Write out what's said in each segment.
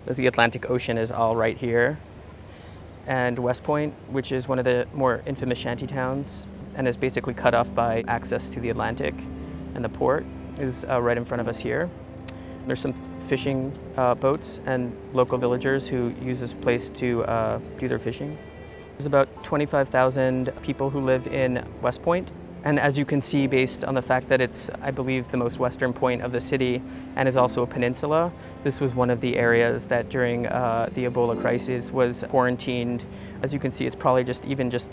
The Atlantic Ocean is all right here. And West Point, which is one of the more infamous shanty towns and is basically cut off by access to the Atlantic, and the port is right in front of us here. There's some fishing boats and local villagers who use this place to do their fishing. There's about 25,000 people who live in West Point. And as you can see, based on the fact that it's, I believe, the most western point of the city and is also a peninsula, this was one of the areas that during the Ebola crisis was quarantined. As you can see, it's probably just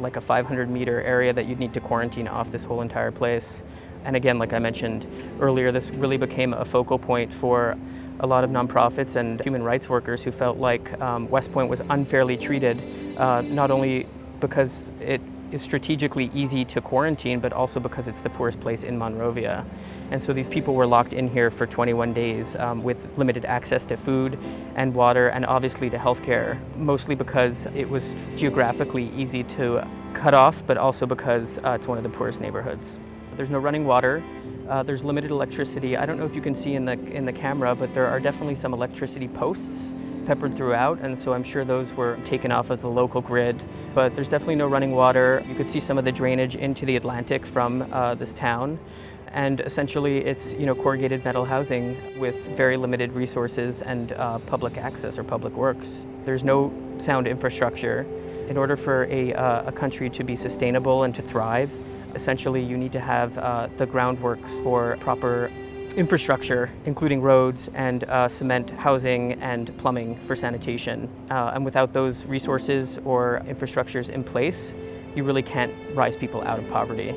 like a 500-meter area that you'd need to quarantine off this whole entire place. And again, like I mentioned earlier, this really became a focal point for a lot of nonprofits and human rights workers who felt like West Point was unfairly treated, not only because it is strategically easy to quarantine, but also because it's the poorest place in Monrovia. And so these people were locked in here for 21 days with limited access to food and water and obviously to healthcare, mostly because it was geographically easy to cut off, but also because it's one of the poorest neighborhoods. There's no running water. There's limited electricity. I don't know if you can see in the camera, but there are definitely some electricity posts peppered throughout, and so I'm sure those were taken off of the local grid. But there's definitely no running water. You could see some of the drainage into the Atlantic from this town. And essentially it's corrugated metal housing with very limited resources and public access or public works. There's no sound infrastructure. In order for a country to be sustainable and to thrive, essentially you need to have the groundworks for proper infrastructure, including roads and cement housing and plumbing for sanitation. And without those resources or infrastructures in place, you really can't rise people out of poverty.